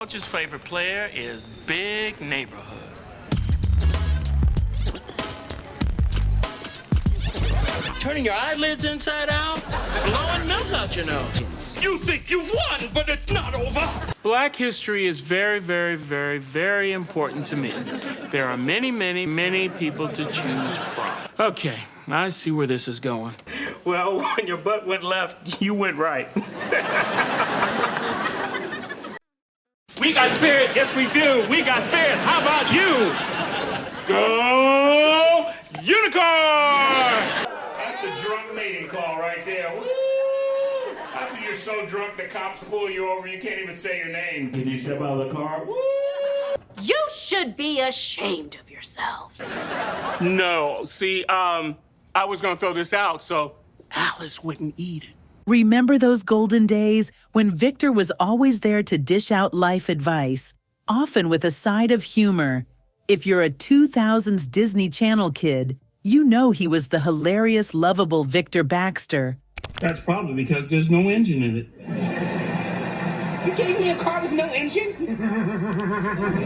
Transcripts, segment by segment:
Coach's favorite player is Big Neighborhood. Turning your eyelids inside out, blowing milk out your nose. You think you've won, but it's not over. Black history is very, very, very, very important to me. There are many, many, many people to choose from. Okay, I see where this is going. Well, when your butt went left, you went right. We got spirit, yes we do. We got spirit, how about you? Go Unicorn! That's the drunk mating call right there. Woo! After you're so drunk the cops pull you over, you can't even say your name. Can you step out of the car? Woo! You should be ashamed of yourselves. No, see, I was gonna throw this out so Alice wouldn't eat it. Remember those golden days when Victor was always there to dish out life advice, often with a side of humor? If you're a 2000s Disney Channel kid, you know he was the hilarious, lovable Victor Baxter. That's probably because there's no engine in it. You gave me a car with no engine?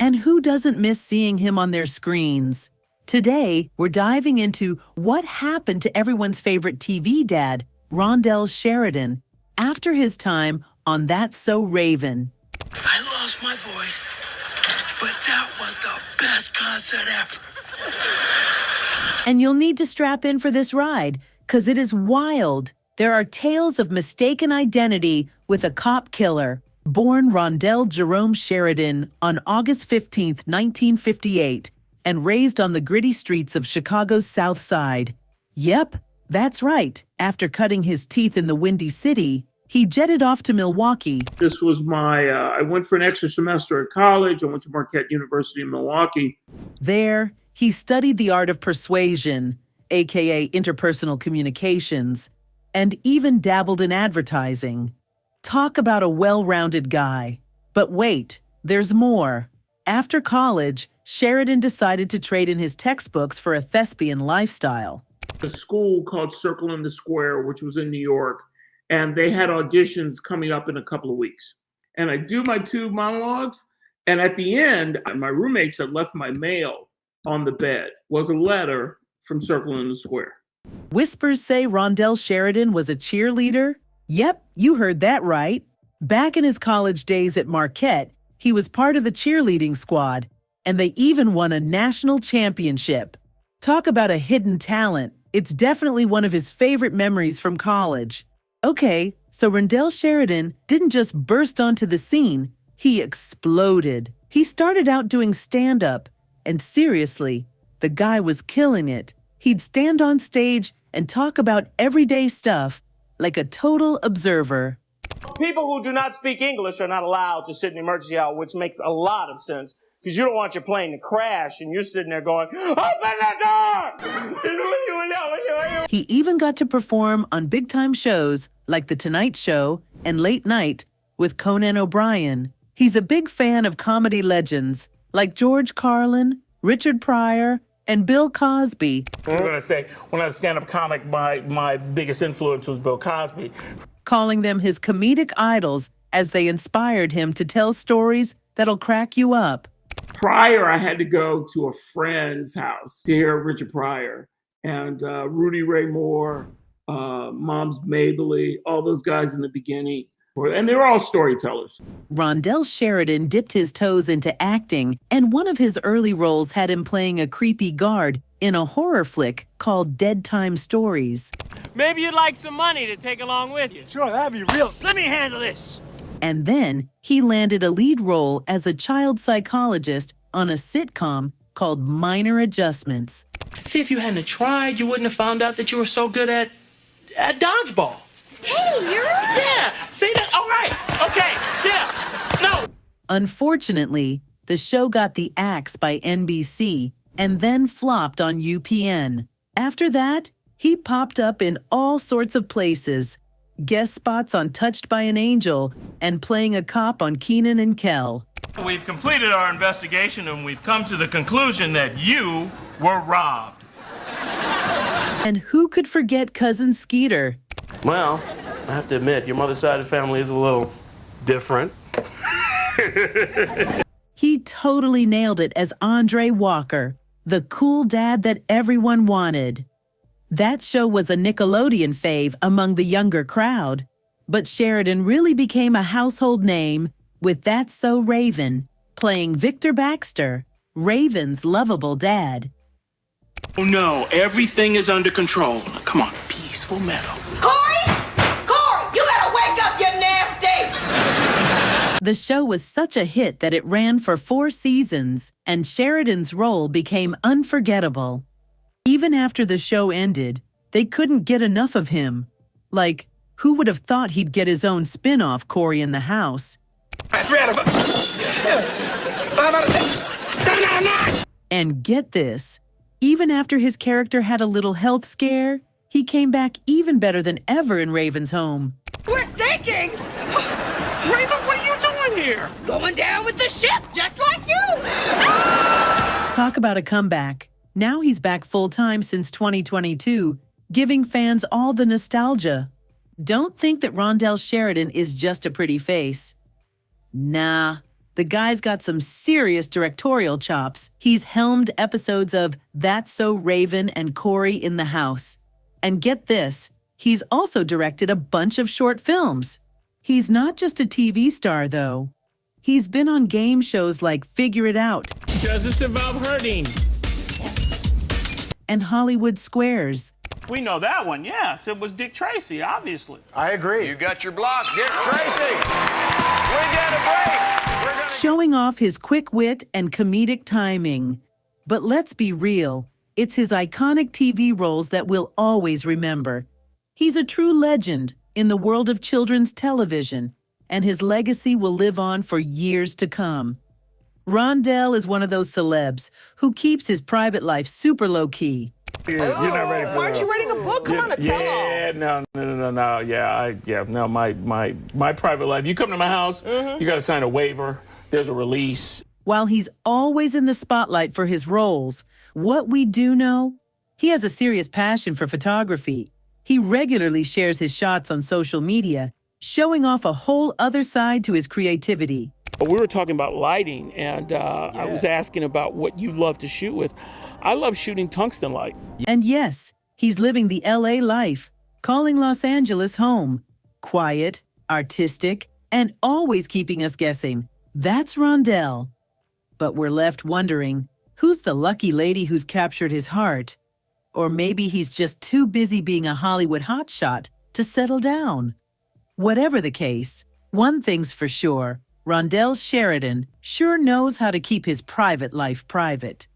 And who doesn't miss seeing him on their screens? Today, we're diving into what happened to everyone's favorite TV dad, Rondell Sheridan, after his time on That's So Raven. I lost my voice, but that was the best concert ever. And you'll need to strap in for this ride, because it is wild. There are tales of mistaken identity with a cop killer, born Rondell Jerome Sheridan on August 15th, 1958, and raised on the gritty streets of Chicago's South Side. Yep, that's right. After cutting his teeth in the Windy City, he jetted off to Milwaukee. This was I went for an extra semester at college. I went to Marquette University in Milwaukee. There, he studied the art of persuasion, aka interpersonal communications, and even dabbled in advertising. Talk about a well-rounded guy. But wait, there's more. After college, Sheridan decided to trade in his textbooks for a thespian lifestyle. A school called Circle in the Square, which was in New York, and they had auditions coming up in a couple of weeks. And I do my 2 monologues, and at the end, my roommates had left my mail on the bed. Was a letter from Circle in the Square. Whispers say Rondell Sheridan was a cheerleader? Yep, you heard that right. Back in his college days at Marquette, he was part of the cheerleading squad, and they even won a national championship. Talk about a hidden talent. It's definitely one of his favorite memories from college. Okay, so Rondell Sheridan didn't just burst onto the scene, he exploded. He started out doing stand-up, and seriously, the guy was killing it. He'd stand on stage and talk about everyday stuff like a total observer. People who do not speak English are not allowed to sit in the emergency aisle, which makes a lot of sense. Because you don't want your plane to crash and you're sitting there going, open the door! He even got to perform on big-time shows like The Tonight Show and Late Night with Conan O'Brien. He's a big fan of comedy legends like George Carlin, Richard Pryor, and Bill Cosby. I'm going to say, when I was a stand-up comic, my biggest influence was Bill Cosby. Calling them his comedic idols as they inspired him to tell stories that'll crack you up. Pryor, I had to go to a friend's house to hear Richard Pryor and Rudy Ray Moore, Moms Mabley, all those guys in the beginning. And they were all storytellers. Rondell Sheridan dipped his toes into acting, and one of his early roles had him playing a creepy guard in a horror flick called Dead Time Stories. Maybe you'd like some money to take along with you. Sure, that'd be real. Let me handle this. And then he landed a lead role as a child psychologist on a sitcom called Minor Adjustments. See, if you hadn't tried, you wouldn't have found out that you were so good at dodgeball. Hey, you're... Yeah, see that? All right, okay, yeah, no. Unfortunately, the show got the axe by NBC and then flopped on UPN. After that, he popped up in all sorts of places, guest spots on Touched by an Angel and playing a cop on Kenan and Kel. We've completed our investigation and we've come to the conclusion that you were robbed. And who could forget Cousin Skeeter? Well, I have to admit, your mother's side of the family is a little different. He totally nailed it as Andre Walker, the cool dad that everyone wanted. That show was a Nickelodeon fave among the younger crowd, but Sheridan really became a household name with That's So Raven, playing Victor Baxter, Raven's lovable dad. Oh no, everything is under control. Come on, peaceful meadow. Corey! Corey, you better wake up, you nasty! The show was such a hit that it ran for 4 seasons, and Sheridan's role became unforgettable. Even after the show ended, they couldn't get enough of him. Like, who would have thought he'd get his own spin-off Corey in the House? And get this, even after his character had a little health scare, he came back even better than ever in Raven's home. We're sinking! Raven, what are you doing here? Going down with the ship, just like you! Talk about a comeback. Now he's back full-time since 2022, giving fans all the nostalgia. Don't think that Rondell Sheridan is just a pretty face. Nah, the guy's got some serious directorial chops. He's helmed episodes of That's So Raven and Corey in the House. And get this, he's also directed a bunch of short films. He's not just a TV star, though. He's been on game shows like Figure It Out. Does this involve hurting? And Hollywood Squares. We know that one, yes. It was Dick Tracy, obviously. I agree. You got your block, Dick Tracy. We got a break. Showing off his quick wit and comedic timing. But let's be real, it's his iconic TV roles that we'll always remember. He's a true legend in the world of children's television, and his legacy will live on for years to come. Rondell is one of those celebs who keeps his private life super low-key. You're not ready for Why aren't you writing a book? Come on, a tell-all. My private life. You come to my house, you got to sign a waiver. There's a release. While he's always in the spotlight for his roles, what we do know, he has a serious passion for photography. He regularly shares his shots on social media, showing off a whole other side to his creativity. We were talking about lighting, and I was asking about what you love to shoot with. I love shooting tungsten light. And yes, he's living the LA life, calling Los Angeles home. Quiet, artistic, and always keeping us guessing. That's Rondell. But we're left wondering, who's the lucky lady who's captured his heart? Or maybe he's just too busy being a Hollywood hotshot to settle down. Whatever the case, one thing's for sure, Rondell Sheridan sure knows how to keep his private life private.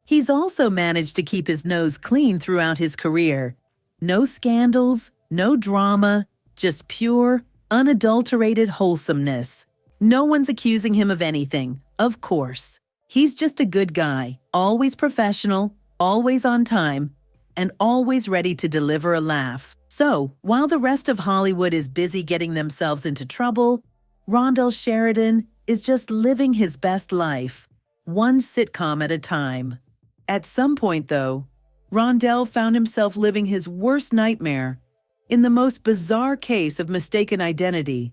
He's also managed to keep his nose clean throughout his career. No scandals, no drama, just pure, unadulterated wholesomeness. No one's accusing him of anything, of course. He's just a good guy, always professional, always on time, and always ready to deliver a laugh. So, while the rest of Hollywood is busy getting themselves into trouble, Rondell Sheridan is just living his best life, one sitcom at a time. At some point, though, Rondell found himself living his worst nightmare in the most bizarre case of mistaken identity.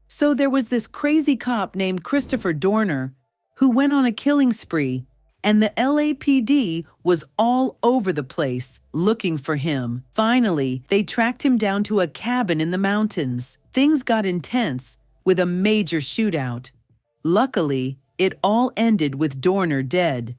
So there was this crazy cop named Christopher Dorner who went on a killing spree, and the LAPD was all over the place looking for him. Finally, they tracked him down to a cabin in the mountains. Things got intense with a major shootout. Luckily, it all ended with Dorner dead.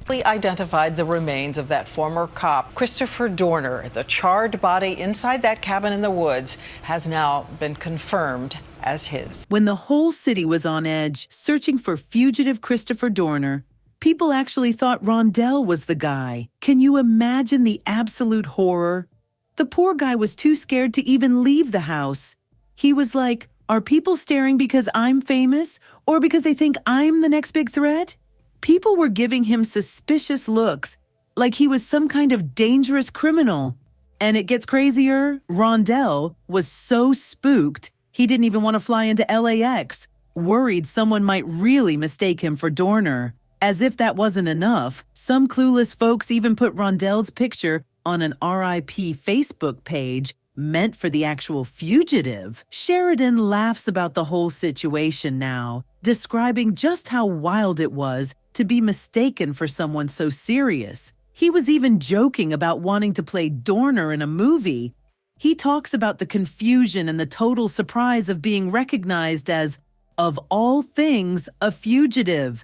We identified the remains of that former cop, Christopher Dorner. The charred body inside that cabin in the woods has now been confirmed as his. When the whole city was on edge, searching for fugitive Christopher Dorner, people actually thought Rondell was the guy. Can you imagine the absolute horror? The poor guy was too scared to even leave the house. He was like, are people staring because I'm famous or because they think I'm the next big threat? People were giving him suspicious looks, like he was some kind of dangerous criminal. And it gets crazier. Rondell was so spooked, he didn't even want to fly into LAX, worried someone might really mistake him for Dorner. As if that wasn't enough, some clueless folks even put Rondell's picture on an RIP Facebook page, meant for the actual fugitive, Sheridan laughs about the whole situation now, describing just how wild it was to be mistaken for someone so serious. He was even joking about wanting to play Dorner in a movie. He talks about the confusion and the total surprise of being recognized as, of all things, a fugitive.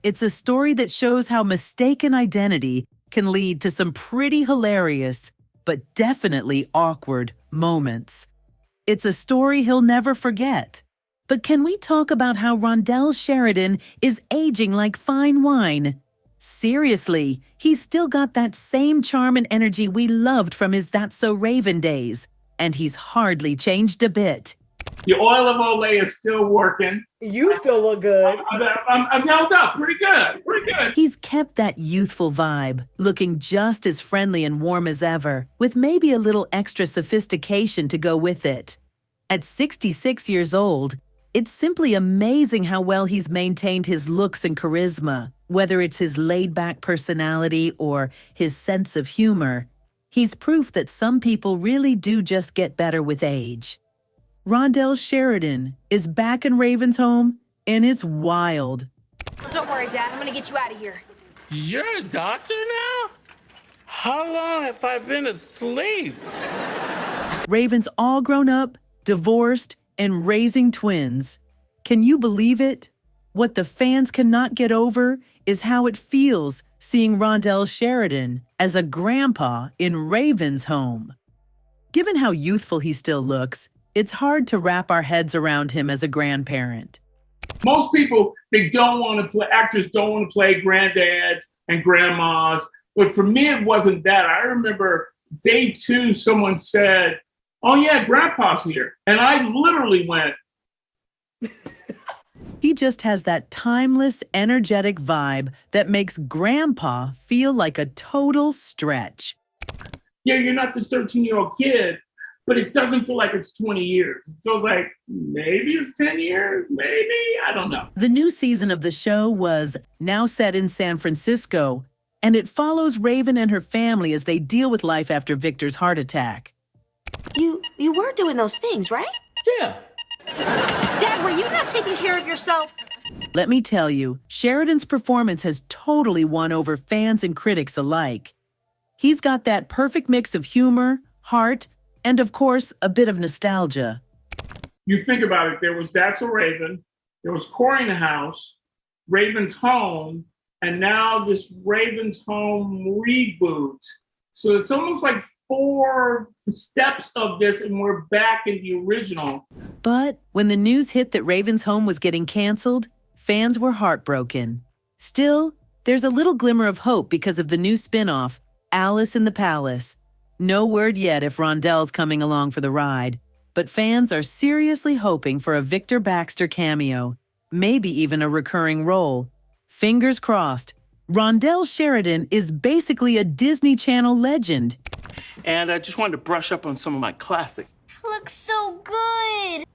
It's a story that shows how mistaken identity can lead to some pretty hilarious, but definitely awkward moments. It's a story he'll never forget. But can we talk about how Rondell Sheridan is aging like fine wine? Seriously, he's still got that same charm and energy we loved from his That's So Raven days, and he's hardly changed a bit. The oil of Olay is still working. You still look good. I'm held up pretty good. He's kept that youthful vibe, looking just as friendly and warm as ever, with maybe a little extra sophistication to go with it. At 66 years old, it's simply amazing how well he's maintained his looks and charisma, whether it's his laid-back personality or his sense of humor. He's proof that some people really do just get better with age. Rondell Sheridan is back in Raven's home, and it's wild. Don't worry, Dad. I'm gonna get you out of here. You're a doctor now? How long have I been asleep? Raven's all grown up, divorced, and raising twins. Can you believe it? What the fans cannot get over is how it feels seeing Rondell Sheridan as a grandpa in Raven's home. Given how youthful he still looks, it's hard to wrap our heads around him as a grandparent. Most people, actors don't want to play granddads and grandmas. But for me, it wasn't that. I remember day 2, someone said, "Oh yeah, Grandpa's here." And I literally went. He just has that timeless, energetic vibe that makes Grandpa feel like a total stretch. Yeah, you're not this 13-year-old kid, but it doesn't feel like it's 20 years. It feels like maybe it's 10 years, maybe, I don't know. The new season of the show was now set in San Francisco, and it follows Raven and her family as they deal with life after Victor's heart attack. You were doing those things, right? Yeah. Dad, were you not taking care of yourself? Let me tell you, Sheridan's performance has totally won over fans and critics alike. He's got that perfect mix of humor, heart, and of course, a bit of nostalgia. You think about it, there was That's a Raven, there was Cory in the House, Raven's Home, and now this Raven's Home reboot. So it's almost like 4 steps of this and we're back in the original. But when the news hit that Raven's Home was getting canceled, fans were heartbroken. Still, there's a little glimmer of hope because of the new spin-off, Alice in the Palace. No word yet if Rondell's coming along for the ride, but fans are seriously hoping for a Victor Baxter cameo, maybe even a recurring role. Fingers crossed. Rondell Sheridan is basically a Disney Channel legend. And I just wanted to brush up on some of my classics. Looks so good.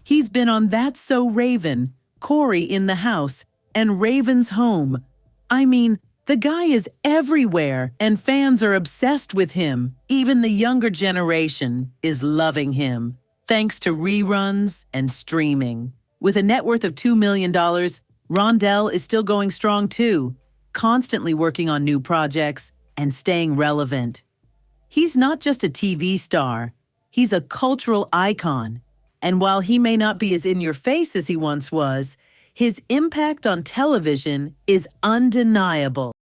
He's been on That's So Raven, Cory in the House, and Raven's Home. I mean, the guy is everywhere, and fans are obsessed with him. Even the younger generation is loving him, thanks to reruns and streaming. With a net worth of $2 million, Rondell is still going strong too, constantly working on new projects and staying relevant. He's not just a TV star, he's a cultural icon. And while he may not be as in your face as he once was, his impact on television is undeniable.